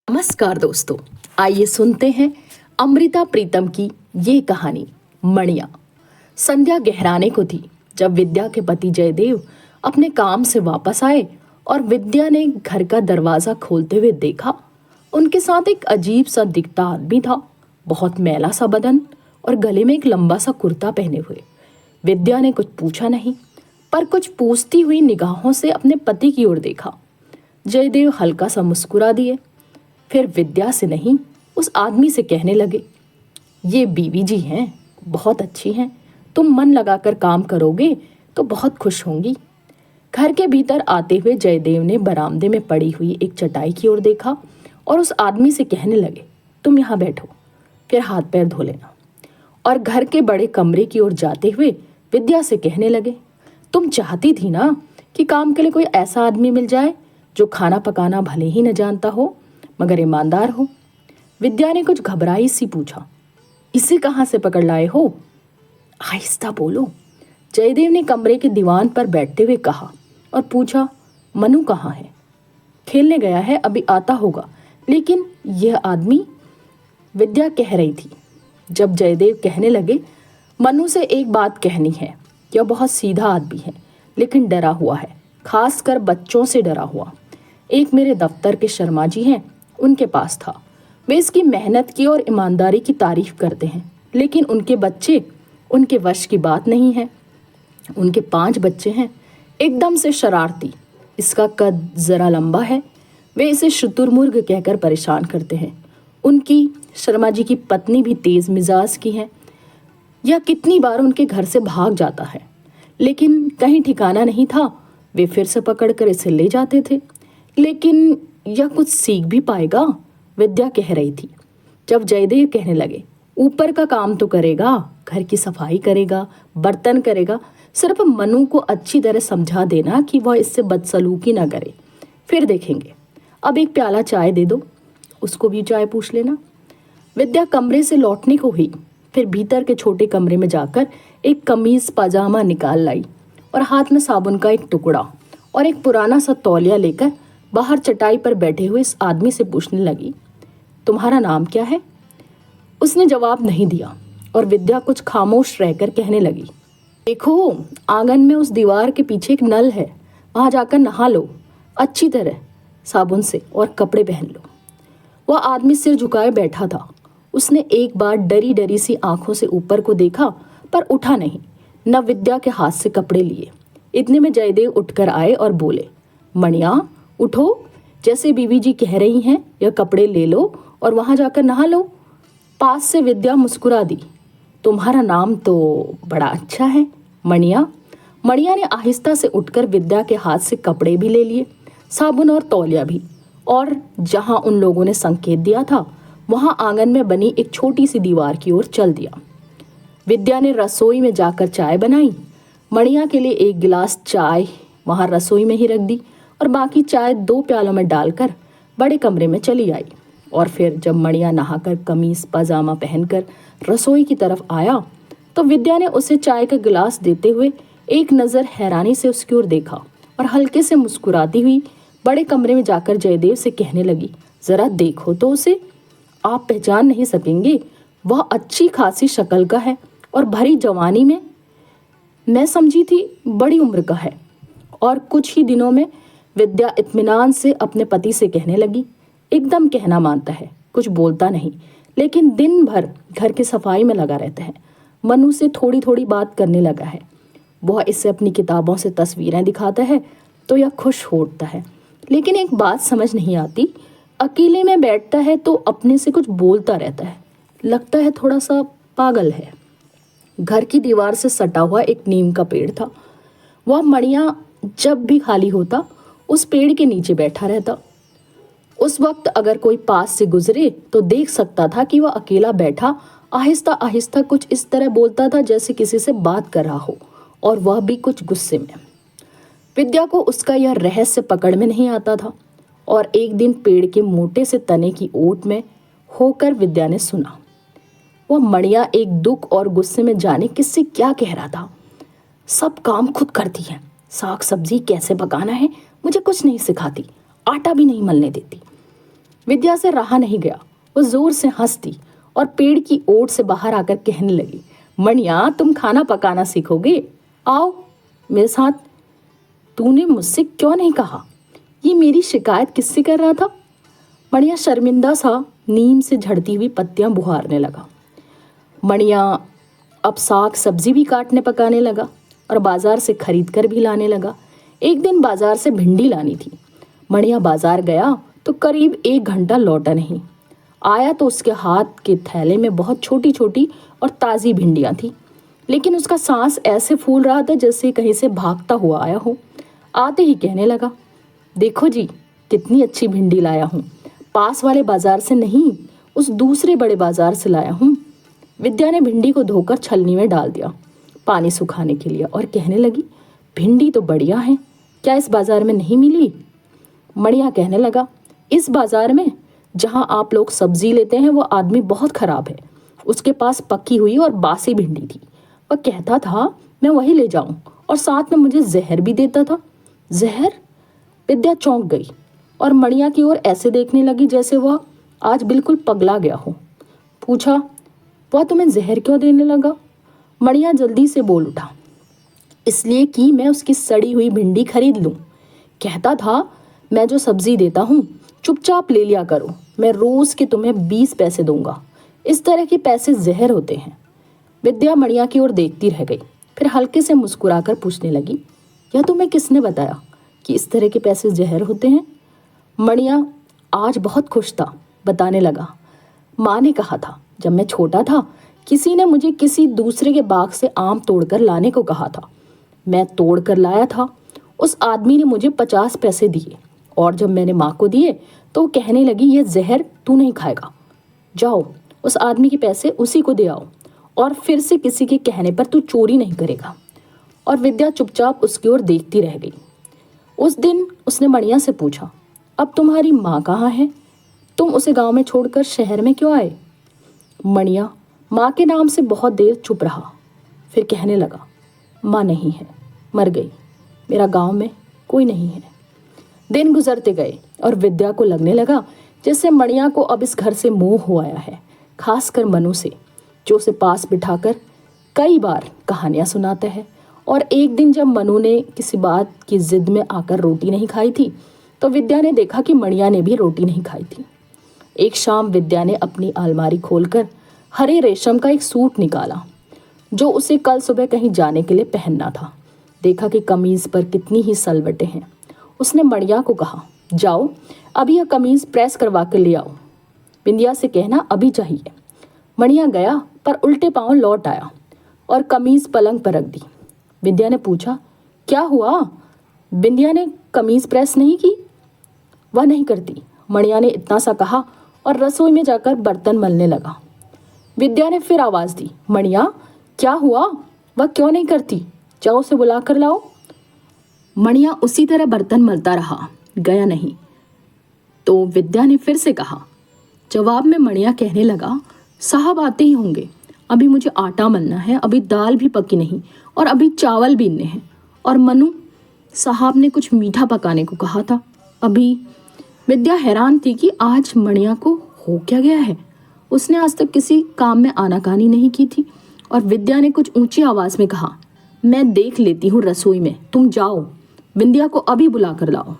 नमस्कार दोस्तों, आइए सुनते हैं अमृता प्रीतम की ये कहानी मणिया। संध्या गहराने को थी जब विद्या के पति जयदेव अपने काम से वापस आए और विद्या ने घर का दरवाजा खोलते हुए देखा। उनके साथ एक अजीब सा दिखता आदमी था, बहुत मैला सा बदन और गले में एक लंबा सा कुर्ता पहने हुए। विद्या ने कुछ पूछा नहीं, पर कुछ पूछती हुई निगाहों से अपने पति की ओर देखा। जयदेव हल्का सा मुस्कुरा दिए, फिर विद्या से नहीं उस आदमी से कहने लगे, ये बीवी जी हैं, बहुत अच्छी हैं, तुम मन लगाकर काम करोगे तो बहुत खुश होंगी। घर के भीतर आते हुए जयदेव ने बरामदे में पड़ी हुई एक चटाई की ओर देखा और उस आदमी से कहने लगे, तुम यहाँ बैठो, फिर हाथ पैर धो लेना। और घर के बड़े कमरे की ओर जाते हुए विद्या से कहने लगे, तुम चाहती थी ना कि काम के लिए कोई ऐसा आदमी मिल जाए जो खाना पकाना भले ही न जानता हो मगर ईमानदार हो। विद्या ने कुछ घबराई सी पूछा, इसे कहाँ से पकड़ लाए हो? आहिस्ता बोलो, जयदेव ने कमरे के दीवान पर बैठते हुए कहा और पूछा, मनु कहाँ है? खेलने गया है, अभी आता होगा। लेकिन यह आदमी, विद्या कह रही थी। जब जयदेव कहने लगे, मनु से एक बात कहनी है, यह बहुत सीधा आदमी है लेकिन डरा हुआ है, खासकर बच्चों से डरा हुआ। एक मेरे दफ्तर के शर्मा जी हैं, उनके पास था। वे इसकी मेहनत की और ईमानदारी की तारीफ करते हैं, लेकिन उनके बच्चे उनके वश की बात नहीं है। उनके 5 बच्चे हैं, एकदम से शरारती। इसका कद जरा लंबा है। वे इसे शुतुरमुर्ग कहकर परेशान करते हैं। उनकी शर्मा जी की पत्नी भी तेज मिजाज की है। यह कितनी बार उनके घर से भाग जाता है, लेकिन कहीं ठिकाना नहीं था। वे फिर से पकड़कर इसे ले जाते थे। लेकिन यह कुछ सीख भी पाएगा, विद्या कह रही थी। जब जयदेव कहने लगे, ऊपर का काम तो करेगा, घर की सफाई करेगा, बर्तन करेगा, सिर्फ मनु को अच्छी तरह समझा देना कि वह इससे बदसलूकी ना करे, फिर देखेंगे। अब एक प्याला चाय दे दो, उसको भी चाय पूछ लेना। विद्या कमरे से लौटने को हुई, फिर भीतर के छोटे कमरे में जाकर एक कमीज पाजामा निकाल लाई और हाथ में साबुन का एक टुकड़ा और एक पुराना सा तौलिया लेकर बाहर चटाई पर बैठे हुए इस आदमी से पूछने लगी, तुम्हारा नाम क्या है? उसने जवाब नहीं दिया और विद्या कुछ खामोश रहकर कहने लगी, देखो, आंगन में उस दीवार के पीछे एक नल है, वहां जाकर नहा लो अच्छी तरह साबुन से और कपड़े पहन लो। वह आदमी सिर झुकाए बैठा था। उसने एक बार डरी डरी सी आंखों से ऊपर को देखा, पर उठा नहीं, न विद्या के हाथ से कपड़े लिए। इतने में जयदेव उठकर आए और बोले, मणिया उठो, जैसे बीवी जी कह रही हैं, यह कपड़े ले लो और वहां जाकर नहा लो। पास से विद्या मुस्कुरा दी, तुम्हारा नाम तो बड़ा अच्छा है, मणिया। मणिया ने आहिस्ता से उठकर विद्या के हाथ से कपड़े भी ले लिए, साबुन और तौलिया भी, और जहां उन लोगों ने संकेत दिया था वहां आंगन में बनी एक छोटी सी दीवार की ओर चल दिया। विद्या ने रसोई में जाकर चाय बनाई। मणिया के लिए एक गिलास चाय वहां रसोई में ही रख दी और बाकी चाय 2 प्यालों में डालकर बड़े कमरे में चली आई। और फिर जब मणिया नहाकर कमीज पाजामा पहनकर रसोई की तरफ आया तो विद्या ने उसे चाय का गिलास देते हुए एक नज़र हैरानी से उसकी ओर देखा और हल्के से मुस्कुराती हुई बड़े कमरे में जाकर जयदेव से कहने लगी, जरा देखो तो उसे, आप पहचान नहीं सकेंगे, वह अच्छी खासी शक्ल का है और भरी जवानी में, मैं समझी थी बड़ी उम्र का है। और कुछ ही दिनों में विद्या इत्मीनान से अपने पति से कहने लगी, एकदम कहना मानता है, कुछ बोलता नहीं, लेकिन दिन भर घर की सफाई में लगा रहता है। मनु से थोड़ी थोड़ी बात करने लगा है। वह इससे अपनी किताबों से तस्वीरें दिखाता है तो यह खुश हो उठता है। लेकिन एक बात समझ नहीं आती, अकेले में बैठता है तो अपने से कुछ बोलता रहता है, लगता है थोड़ा सा पागल है। घर की दीवार से सटा हुआ एक नीम का पेड़ था। वह मणिया जब भी खाली होता उस पेड़ के नीचे बैठा रहता। उस वक्त अगर कोई पास से गुजरे तो देख सकता था कि वह अकेला बैठा आहिस्ता आहिस्ता कुछ इस तरह बोलता था जैसे किसी से बात कर रहा हो, और वह भी कुछ गुस्से में। विद्या को उसका यह रहस्य पकड़ में नहीं आता था और एक दिन पेड़ के मोटे से तने की ओट में होकर विद्या ने सुना। वह मणिया एक दुख और गुस्से में जाने किससे क्या कह रहा था। सब काम खुद करती है, साग सब्जी कैसे पकाना है मुझे कुछ नहीं सिखाती, आटा भी नहीं मलने देती। विद्या से रहा नहीं गया। वो जोर से हंस दी और पेड़ की ओट से बाहर आकर कहने लगी, मणिया तुम खाना पकाना सीखोगे, आओ मेरे साथ। तूने मुझसे क्यों नहीं कहा? ये मेरी शिकायत किससे कर रहा था? मणिया शर्मिंदा सा नीम से झड़ती हुई पत्तियां बुहारने लगा। मणिया अब साग सब्जी भी काटने पकाने लगा और बाजार से खरीद कर भी लाने लगा। एक दिन बाजार से भिंडी लानी थी। मणिया बाजार गया तो करीब 1 घंटा लौटा नहीं। आया तो उसके हाथ के थैले में बहुत छोटी छोटी और ताज़ी भिंडियाँ थी, लेकिन उसका सांस ऐसे फूल रहा था जैसे कहीं से भागता हुआ आया हो। आते ही कहने लगा, देखो जी कितनी अच्छी भिंडी लाया हूँ, पास वाले बाजार से नहीं, उस दूसरे बड़े बाजार से लाया हूँ। विद्या ने भिंडी को धोकर छलनी में डाल दिया पानी सुखाने के लिए और कहने लगी, भिंडी तो बढ़िया है, क्या इस बाजार में नहीं मिली? मणिया कहने लगा, इस बाजार में जहाँ आप लोग सब्जी लेते हैं वो आदमी बहुत खराब है। उसके पास पकी हुई और बासी भिंडी थी। वह कहता था मैं वही ले जाऊं और साथ में मुझे जहर भी देता था। जहर? विद्या चौंक गई और मणिया की ओर ऐसे देखने लगी जैसे वह आज बिल्कुल पगला गया हो। पूछा, वह तुम्हें जहर क्यों देने लगा? मणिया जल्दी से बोल उठा, इसलिए कि मैं उसकी सड़ी हुई भिंडी खरीद लूं। कहता था मैं जो सब्जी देता हूँ चुपचाप ले लिया करो, मैं रोज के तुम्हें 20 पैसे दूंगा। इस तरह के पैसे जहर होते हैं। विद्या मणिया की ओर देखती रह गई, फिर हल्के से मुस्कुराकर पूछने लगी, यह तुम्हें किसने बताया कि इस तरह के पैसे जहर होते हैं? मणिया आज बहुत खुश था, बताने लगा, माँ ने कहा था जब मैं छोटा था किसी ने मुझे किसी दूसरे के बाग से आम तोड़कर लाने को कहा था। मैं तोड़ कर लाया था। उस आदमी ने मुझे 50 पैसे दिए और जब मैंने माँ को दिए तो वो कहने लगी, ये जहर तू नहीं खाएगा, जाओ उस आदमी के पैसे उसी को दे आओ और फिर से किसी के कहने पर तू चोरी नहीं करेगा। और विद्या चुपचाप उसकी ओर देखती रह गई। उस दिन उसने मणिया से पूछा, अब तुम्हारी माँ कहाँ है? तुम उसे गांव में छोड़कर शहर में क्यों आए? मणिया माँ के नाम से बहुत देर चुप रहा, फिर कहने लगा, माँ नहीं है, मर गई। मेरा गांव में कोई नहीं है। दिन गुजरते गए और विद्या को लगने लगा जैसे मणिया को अब इस घर से मोह हो आया है, खासकर मनु से, जो उसे पास बिठाकर कई बार कहानियां सुनाता है। और एक दिन जब मनु ने किसी बात की जिद में आकर रोटी नहीं खाई थी तो विद्या ने देखा कि मणिया ने भी रोटी नहीं खाई थी। एक शाम विद्या ने अपनी अलमारी खोलकर हरे रेशम का एक सूट निकाला जो उसे कल सुबह कहीं जाने के लिए पहनना था। देखा कि कमीज पर कितनी ही सलवटें हैं। उसने मणिया को कहा, जाओ अभी यह कमीज प्रेस करवा कर ले आओ। बिंदिया से कहना अभी चाहिए। मणिया गया पर उल्टे पांव लौट आया और कमीज पलंग पर रख दी। विद्या ने पूछा, क्या हुआ? बिंदिया ने कमीज प्रेस नहीं की? वह नहीं करती। मणिया ने इतना सा कहा और रसोई में जाकर बर्तन मलने लगा। विद्या ने फिर आवाज दी, मणिया क्या हुआ? वह क्यों नहीं करती? जाओ उसे बुला कर लाओ। मणिया उसी तरह बर्तन मलता रहा, गया नहीं। तो विद्या ने फिर से कहा। जवाब में मणिया कहने लगा, साहब आते ही होंगे, अभी मुझे आटा मलना है, अभी दाल भी पकी नहीं और अभी चावल बीनने हैं। और मनु साहब ने कुछ मीठा पकाने को कहा था अभी। विद्या हैरान थी कि आज मणिया को हो क्या गया है। उसने आज तक किसी काम में आनाकानी नहीं की थी। और विद्या ने कुछ ऊंची आवाज में कहा, मैं देख लेती हूँ रसोई में, तुम जाओ विंध्या को अभी बुला कर लाओ।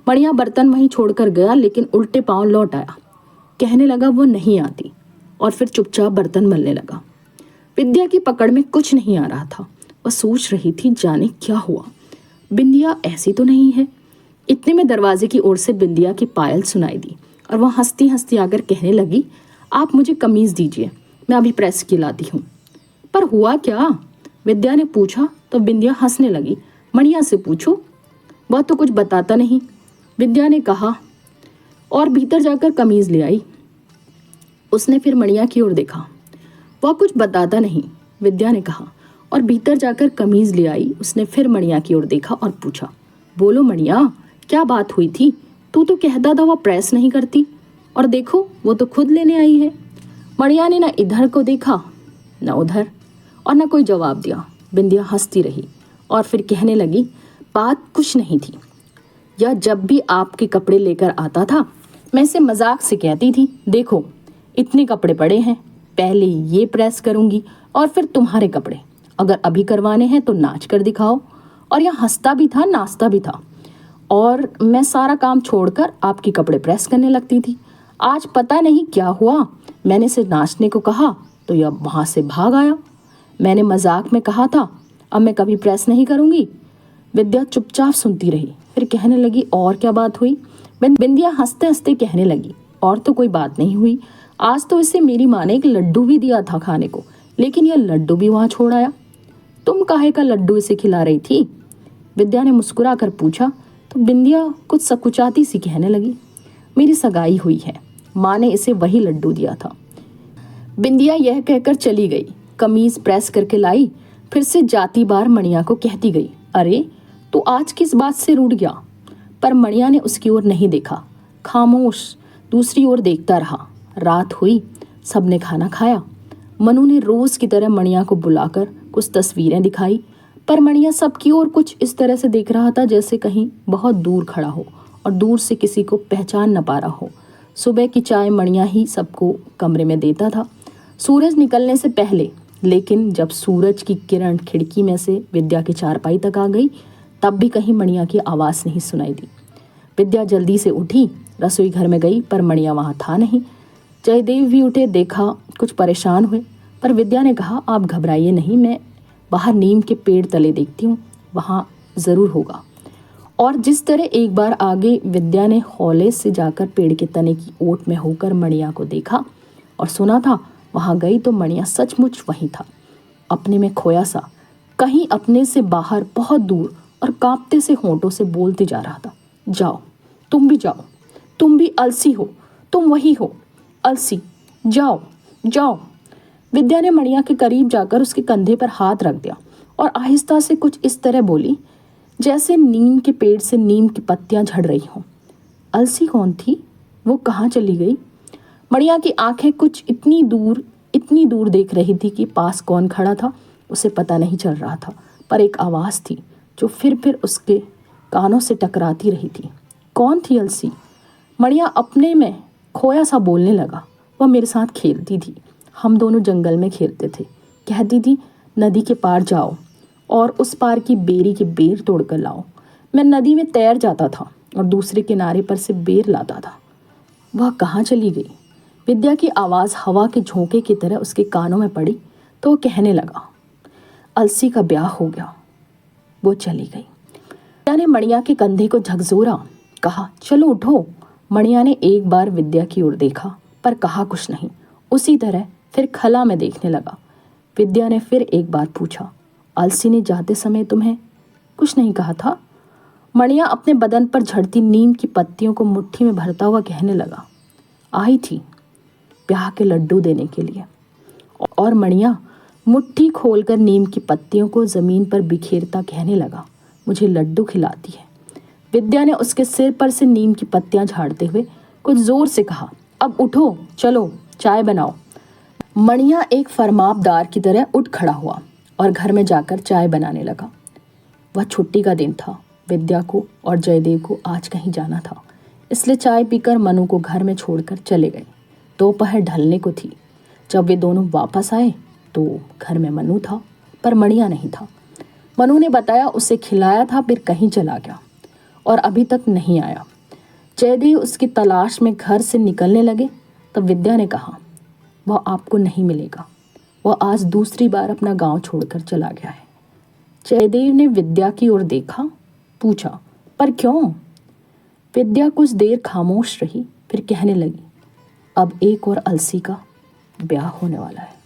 मणिया बर्तन वहीं छोड़कर गया लेकिन उल्टे पांव लौट आया। कहने लगा वो नहीं आती और फिर चुपचाप बर्तन मलने लगा। विद्या की पकड़ में कुछ नहीं आ रहा था। वह सोच रही थी जाने क्या हुआ, बिंदिया ऐसी तो नहीं है। इतने में दरवाजे की ओर से बिंदिया की पायल सुनाई दी और वह हंसती हंसती आकर कहने लगी, आप मुझे कमीज दीजिए, मैं अभी प्रेस की लाती हूँ। पर हुआ क्या? विद्या ने पूछा तो बिंदिया हंसने लगी। मणिया से पूछो, वह तो कुछ बताता नहीं, विद्या ने कहा और भीतर जाकर कमीज ले आई। उसने फिर मणिया की ओर देखा। वह कुछ बताता नहीं, विद्या ने कहा और भीतर जाकर कमीज ले आई। उसने फिर मणिया की ओर देखा और पूछा, बोलो मणिया क्या बात हुई थी? तू तो कहता था वह प्रेस नहीं करती और देखो वो तो खुद लेने आई है। मणिया ने न इधर को देखा न उधर और न कोई जवाब दिया। बिंदिया हंसती रही और फिर कहने लगी, बात कुछ नहीं थी। यह जब भी आपके कपड़े लेकर आता था मैं इसे मजाक से कहती थी, देखो इतने कपड़े पड़े हैं, पहले ये प्रेस करूंगी और फिर तुम्हारे कपड़े, अगर अभी करवाने हैं तो नाच कर दिखाओ। और यह हंसता भी था, नाचता भी था, और मैं सारा काम छोड़कर आपके कपड़े प्रेस करने लगती थी। आज पता नहीं क्या हुआ, मैंने इसे नाचने को कहा तो यह वहाँ से भाग आया। मैंने मजाक में कहा था अब मैं कभी प्रेस नहीं करूँगी। विद्या चुपचाप सुनती रही, फिर कहने लगी, और क्या बात हुई? बिंदिया हंसते हंसते कहने लगी, और तो कोई बात नहीं हुई, आज तो इसे मेरी माँ ने एक लड्डू भी दिया था खाने को, लेकिन यह लड्डू भी वहाँ छोड़ आया। तुम काहे का लड्डू इसे खिला रही थी? विद्या ने मुस्कुरा कर पूछा तो बिंदिया कुछ सकुचाती सी कहने लगी, मेरी सगाई हुई है, माँ ने इसे वही लड्डू दिया था। बिंदिया यह कहकर चली गई, कमीज प्रेस करके लाई, फिर से जाती बार मणिया को कहती गई, अरे तू आज किस बात से रूठ गया? पर मणिया ने उसकी ओर नहीं देखा, खामोश दूसरी ओर देखता रहा। रात हुई, सबने खाना खाया। मनु ने रोज की तरह मणिया को बुलाकर कुछ तस्वीरें दिखाई, पर मणिया सबकी ओर कुछ इस तरह से देख रहा था जैसे कहीं बहुत दूर खड़ा हो और दूर से किसी को पहचान न पा रहा हो। सुबह की चाय मणिया ही सबको कमरे में देता था, सूरज निकलने से पहले, लेकिन जब सूरज की किरण खिड़की में से विद्या की चारपाई तक आ गई, तब भी कहीं मणिया की आवाज़ नहीं सुनाई दी। विद्या जल्दी से उठी, रसोई घर में गई, पर मणिया वहाँ था नहीं। जयदेव भी उठे, देखा, कुछ परेशान हुए, पर विद्या ने कहा, आप घबराइए नहीं, मैं बाहर नीम के पेड़ तले देखती हूँ, वहाँ ज़रूर होगा। और जिस तरह एक बार आगे विद्या ने हौले से जाकर पेड़ के तने की ओट में होकर मणिया को देखा और सुना था, वहाँ गई तो मणिया सचमुच वहीं था, अपने में खोया सा, कहीं अपने से बाहर बहुत दूर, और कांपते से होंठों से बोलते जा रहा था, जाओ, तुम भी जाओ, तुम भी अलसी हो, तुम वही हो अलसी, जाओ जाओ। विद्या ने मणिया के करीब जाकर उसके कंधे पर हाथ रख दिया और आहिस्ता से कुछ इस तरह बोली जैसे नीम के पेड़ से नीम की पत्तियां झड़ रही हों। अलसी कौन थी? वो कहाँ चली गई? मणिया की आंखें कुछ इतनी दूर देख रही थी कि पास कौन खड़ा था उसे पता नहीं चल रहा था, पर एक आवाज़ थी जो फिर उसके कानों से टकराती रही थी। कौन थी अलसी? मणिया अपने में खोया सा बोलने लगा, वह मेरे साथ खेलती थी, हम दोनों जंगल में खेलते थे, कहती थी नदी के पार जाओ और उस पार की बेरी के बेर तोड़ कर लाओ। मैं नदी में तैर जाता था और दूसरे किनारे पर से बेर लाता था। वह कहाँ चली गई? विद्या की आवाज़ हवा के झोंके की तरह उसके कानों में पड़ी तो वो कहने लगा, अलसी का ब्याह हो गया, वो चली गई। विद्या ने मणिया के कंधे को झकझोरा, कहा, चलो उठो। मणिया ने एक बार विद्या की ओर देखा पर कहा कुछ नहीं, उसी तरह फिर खला में देखने लगा। विद्या ने फिर एक बार पूछा, अलसी ने जाते समय तुम्हें कुछ नहीं कहा था? मणिया अपने बदन पर झड़ती नीम की पत्तियों को मुट्ठी में भरता हुआ कहने लगा, आई थी ब्याह के लड्डू देने के लिए। और मणिया मुट्ठी खोलकर नीम की पत्तियों को जमीन पर बिखेरता कहने लगा, मुझे लड्डू खिलाती है। विद्या ने उसके सिर पर से नीम की पत्तियां झाड़ते हुए कुछ जोर से कहा, अब उठो, चलो चाय बनाओ। मणिया एक फरमाबदार की तरह उठ खड़ा हुआ और घर में जाकर चाय बनाने लगा। वह छुट्टी का दिन था, विद्या को और जयदेव को आज कहीं जाना था, इसलिए चाय पीकर मनु को घर में छोड़कर चले गए। दोपहर ढलने को थी। जब वे दोनों वापस आए तो घर में मनु था, पर मणिया नहीं था। मनु ने बताया उसे खिलाया था, फिर कहीं चला गया और अभी तक नहीं आया। जयदेव उसकी तलाश में घर से निकलने लगे तब विद्या ने कहा, वह आपको नहीं मिलेगा, वह आज दूसरी बार अपना गांव छोड़कर चला गया है। जयदेव ने विद्या की ओर देखा, पूछा, पर क्यों? विद्या कुछ देर खामोश रही, फिर कहने लगी, अब एक और अलसी का ब्याह होने वाला है।